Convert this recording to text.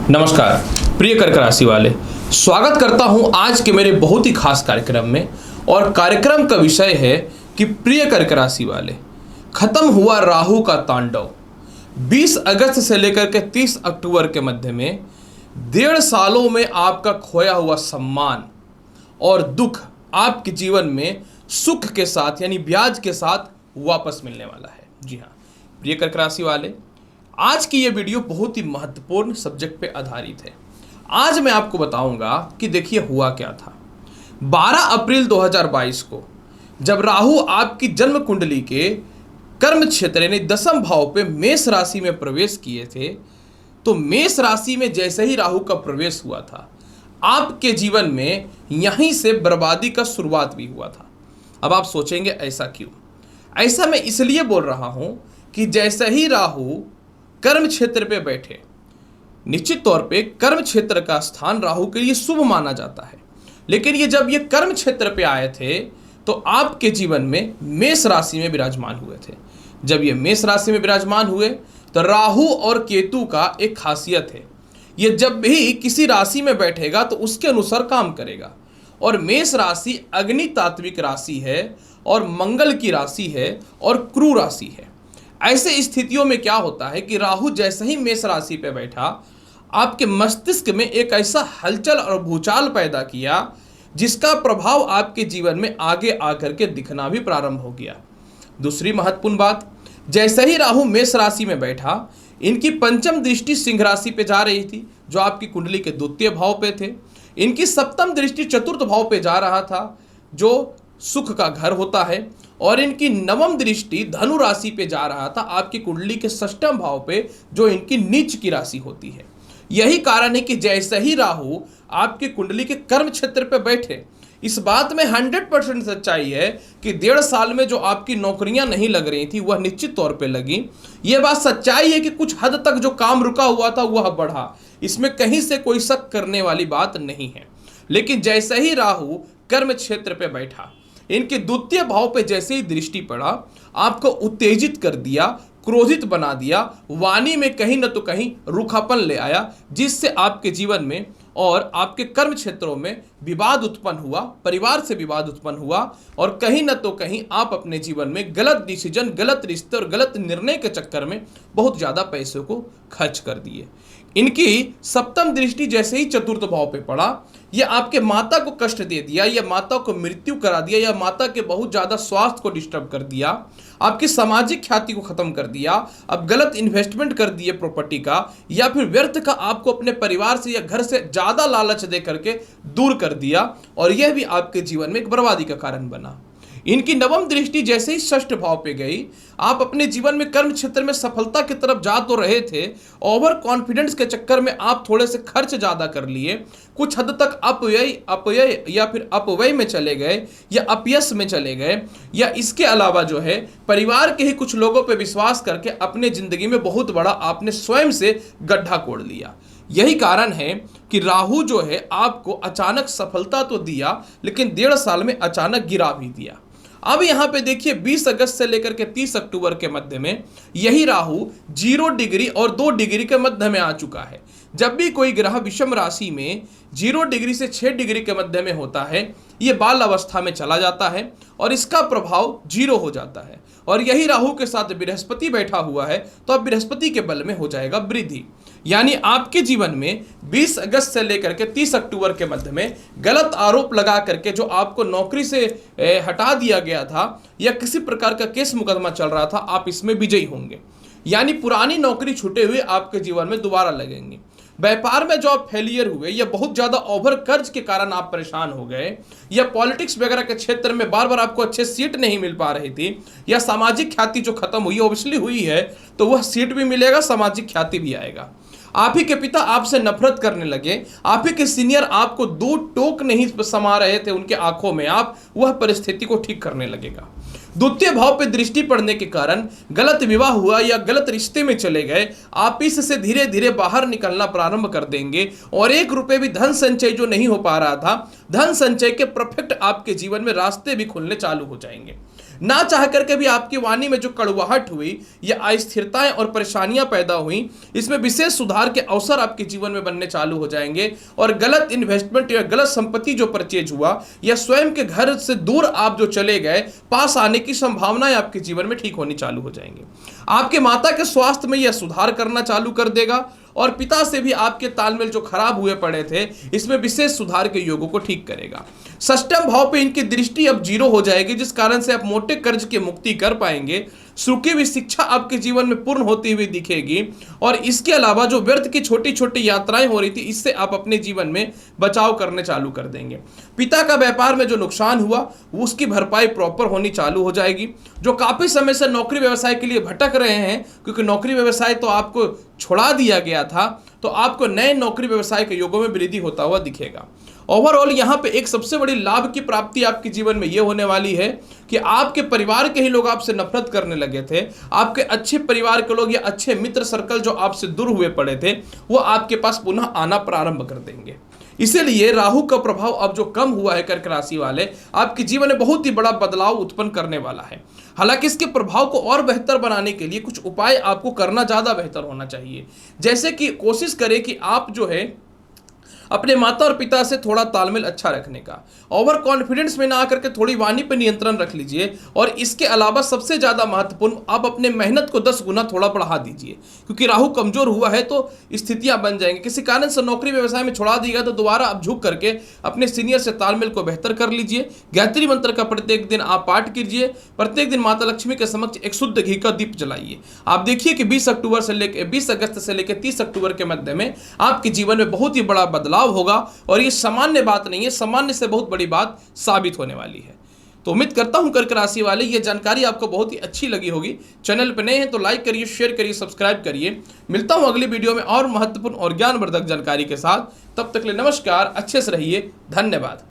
नमस्कार प्रिय कर्क राशि वाले, स्वागत करता हूं आज के मेरे बहुत ही खास कार्यक्रम में। और कार्यक्रम का विषय है कि प्रिय कर्क राशि वाले, खत्म हुआ राहु का तांडव। 20 अगस्त से लेकर के 30 अक्टूबर के मध्य में 1.5 सालों में आपका खोया हुआ सम्मान और दुख आपके जीवन में सुख के साथ यानी ब्याज के साथ वापस मिलने वाला है। जी हाँ प्रिय कर्क राशि वाले, आज की ये वीडियो बहुत ही महत्वपूर्ण सब्जेक्ट पे आधारित है। आज मैं आपको बताऊंगा कि देखिए हुआ क्या था। 12 अप्रैल 2022 को जब राहु आपकी जन्म कुंडली के कर्म क्षेत्र यानी 10वें भाव पे मेष राशि में प्रवेश किए थे, तो मेष राशि में जैसे ही राहु का प्रवेश हुआ था, आपके जीवन में यहीं से बर्बादी का शुरुआत भी हुआ था। अब आप सोचेंगे ऐसा क्यों? ऐसा मैं इसलिए बोल रहा हूं कि जैसे ही राहु कर्म क्षेत्र पे बैठे, निश्चित तौर पे कर्म क्षेत्र का स्थान राहु के लिए शुभ माना जाता है, लेकिन ये जब ये कर्म क्षेत्र पे आए थे तो आपके जीवन में मेष राशि में विराजमान हुए थे। जब ये मेष राशि में विराजमान हुए तो राहु और केतु का एक खासियत है, ये जब भी किसी राशि में बैठेगा तो उसके अनुसार काम करेगा। और मेष राशि अग्नि तात्विक राशि है और मंगल की राशि है और क्रू राशि है। ऐसे स्थितियों में क्या होता है कि राहु जैसे ही मेष राशि पे बैठा, आपके मस्तिष्क में एक ऐसा हलचल और भूचाल पैदा किया जिसका प्रभाव आपके जीवन में आगे आकर के दिखना भी प्रारंभ हो गया। दूसरी महत्वपूर्ण बात, जैसे ही राहु मेष राशि में बैठा, इनकी पंचम दृष्टि सिंह राशि पे जा रही थी जो आपकी कुंडली के 2वें भाव पे थे। इनकी सप्तम दृष्टि 4th भाव पे जा रहा था जो सुख का घर होता है, और इनकी 9वीं दृष्टि धनु राशि पे जा रहा था आपकी कुंडली के 6वें भाव पे जो इनकी नीच की राशि होती है। यही कारण है कि जैसे ही राहु आपकी कुंडली के कर्म क्षेत्र पे बैठे, इस बात में 100% सच्चाई है कि 1.5 साल में जो आपकी नौकरियां नहीं लग रही थी वह निश्चित तौर पे लगी। यह बात सच्चाई है कि कुछ हद तक जो काम रुका हुआ था वह बढ़ा, इसमें कहीं से कोई शक करने वाली बात नहीं है। लेकिन जैसे ही राहु कर्म क्षेत्र पे बैठा, इनके 2वें भाव पे जैसे ही दृष्टि पड़ा, आपको उत्तेजित कर दिया, क्रोधित बना दिया, वाणी में कहीं न तो कहीं रूखापन ले आया, जिससे आपके जीवन में और आपके कर्म क्षेत्रों में विवाद उत्पन्न हुआ, परिवार से विवाद उत्पन्न हुआ, और कहीं न तो कहीं आप अपने जीवन में गलत डिसीजन, गलत रिश्ते और गलत निर्णय के चक्कर में बहुत ज़्यादा पैसों को खर्च कर दिए। इनकी सप्तम दृष्टि जैसे ही 4th भाव पे पड़ा, यह आपके माता को कष्ट दे दिया, यह माता को मृत्यु करा दिया, यह माता के बहुत ज़्यादा स्वास्थ्य को डिस्टर्ब कर दिया, आपकी सामाजिक ख्याति को खत्म कर दिया। अब गलत इन्वेस्टमेंट कर दिए प्रॉपर्टी का, या फिर व्यर्थ का आपको अपने परिवार से या घर से ज़्यादा लालच दे करके दूर कर दिया, और यह भी आपके जीवन में एक बर्बादी का कारण बना। इनकी 9वीं दृष्टि जैसे ही 6th भाव पे गई, आप अपने जीवन में कर्म क्षेत्र में सफलता की तरफ जा तो रहे थे, ओवर कॉन्फिडेंस के चक्कर में आप थोड़े से खर्च ज़्यादा कर लिए, कुछ हद तक अपव्यय या फिर अपव्यय में चले गए या अपयश में चले गए, या इसके अलावा जो है परिवार के ही कुछ लोगों पर विश्वास करके अपने ज़िंदगी में बहुत बड़ा आपने स्वयं से गड्ढा कोड़ लिया। यही कारण है कि राहु जो है आपको अचानक सफलता तो दिया, लेकिन 1.5 साल में अचानक गिरा भी दिया। अब यहाँ पे देखिए 20 अगस्त से लेकर के 30 अक्टूबर के मध्य में यही राहु 0 डिग्री और 2 डिग्री के मध्य में आ चुका है। जब भी कोई ग्रह विषम राशि में 0 डिग्री से 6 डिग्री के मध्य में होता है, ये बाल अवस्था में चला जाता है और इसका प्रभाव 0 हो जाता है। और यही राहु के साथ बृहस्पति बैठा हुआ है, तो अब बृहस्पति के बल में हो जाएगा वृद्धि। यानी आपके जीवन में 20 अगस्त से लेकर के 30 अक्टूबर के मध्य में गलत आरोप लगा करके जो आपको नौकरी से हटा दिया गया था, या किसी प्रकार का केस मुकदमा चल रहा था, आप इसमें विजयी होंगे। यानी पुरानी नौकरी छूटे हुए आपके जीवन में दोबारा लगेंगे। व्यापार में जो आप फेलियर हुए, या बहुत ज़्यादा ओवर कर्ज के कारण आप परेशान हो गए, या पॉलिटिक्स वगैरह के क्षेत्र में बार बार आपको अच्छे सीट नहीं मिल पा रही थी, या सामाजिक ख्याति जो खत्म हुई ऑब्वियसली हुई है, तो वह सीट भी मिलेगा, सामाजिक ख्याति भी आएगा। आप ही के पिता आपसे नफरत करने लगे, आप ही के सीनियर आपको 2 टोक नहीं समा रहे थे उनके आंखों में, आप वह परिस्थिति को ठीक करने लगेगा। 2वें भाव पे दृष्टि पड़ने के कारण गलत विवाह हुआ या गलत रिश्ते में चले गए, आप इससे धीरे धीरे बाहर निकलना प्रारंभ कर देंगे, और 1 रुपये भी धन संचय जो नहीं हो पा रहा था, धन संचय के परफेक्ट आपके जीवन में रास्ते भी खुलने चालू हो जाएंगे। ना चाह करके भी आपकी वाणी में जो कड़वाहट हुई या अस्थिरताएं और परेशानियां पैदा हुई, इसमें विशेष सुधार के अवसर आपके जीवन में बनने चालू हो जाएंगे। और गलत इन्वेस्टमेंट या गलत संपत्ति जो परचेज हुआ या स्वयं के घर से दूर आप जो चले गए, पास आने की संभावनाएं आपके जीवन में ठीक होनी चालू हो जाएंगी। आपके माता के स्वास्थ्य में यह सुधार करना चालू कर देगा और पिता से भी आपके तालमेल जो खराब हुए पड़े थे, इसमें विशेष सुधार के योगों को ठीक करेगा। षष्ठम भाव पे इनकी दृष्टि अब 0 हो जाएगी, जिस कारण से आप मोटे कर्ज की मुक्ति कर पाएंगे। सुखी हुई शिक्षा आपके जीवन में पूर्ण होती हुई दिखेगी। और इसके अलावा जो व्यर्थ की छोटी छोटी यात्राएं हो रही थी, इससे आप अपने जीवन में बचाव करने चालू कर देंगे। पिता का व्यापार में जो नुकसान हुआ, उसकी भरपाई प्रॉपर होनी चालू हो जाएगी। जो काफी समय से नौकरी व्यवसाय के लिए भटक रहे हैं, क्योंकि नौकरी व्यवसाय तो आपको छोड़ा दिया गया था, तो आपको नए नौकरी व्यवसाय के योगों में वृद्धि होता हुआ दिखेगा। ओवरऑल यहाँ पे एक सबसे बड़ी लाभ की प्राप्ति आपके जीवन में ये होने वाली है कि आपके परिवार के ही लोग आपसे नफरत करने लगे थे, आपके अच्छे परिवार के लोग या अच्छे मित्र सर्कल जो आपसे दूर हुए पड़े थे, वो आपके पास पुनः आना प्रारंभ कर देंगे। इसीलिए राहु का प्रभाव अब जो कम हुआ है कर्क राशि वाले, आपके जीवन में बहुत ही बड़ा बदलाव उत्पन्न करने वाला है। हालांकि इसके प्रभाव को और बेहतर बनाने के लिए कुछ उपाय आपको करना ज़्यादा बेहतर होना चाहिए। जैसे कि कोशिश करें कि आप जो है अपने माता और पिता से थोड़ा तालमेल अच्छा रखने का, ओवर कॉन्फिडेंस में ना आकर के थोड़ी वाणी पर नियंत्रण रख लीजिए। और इसके अलावा सबसे ज़्यादा महत्वपूर्ण, आप अपने मेहनत को 10 गुना थोड़ा बढ़ा दीजिए, क्योंकि राहु कमजोर हुआ है तो स्थितियां बन जाएंगी। किसी कारण से नौकरी व्यवसाय में छोड़ा दिया तो दोबारा आप झुक करके अपने सीनियर से तालमेल को बेहतर कर लीजिए। गायत्री मंत्र का प्रत्येक दिन आप पाठ कीजिए। प्रत्येक दिन माता लक्ष्मी के समक्ष एक शुद्ध घी का दीप जलाइए। आप देखिए कि 20 अगस्त से लेकर 30 अक्टूबर के मध्य में आपके जीवन में बहुत ही बड़ा बदलाव होगा। और ये सामान्य बात नहीं है, सामान्य से बहुत बड़ी बात साबित होने वाली है। तो उम्मीद करता हूं कर्क राशि वाले ये जानकारी आपको बहुत ही अच्छी लगी होगी। चैनल पर नए हैं तो लाइक करिए, शेयर करिए, सब्सक्राइब करिए। मिलता हूं अगली वीडियो में और महत्वपूर्ण और ज्ञानवर्धक जानकारी के साथ। तब तक के लिए नमस्कार, अच्छे से रहिए, धन्यवाद।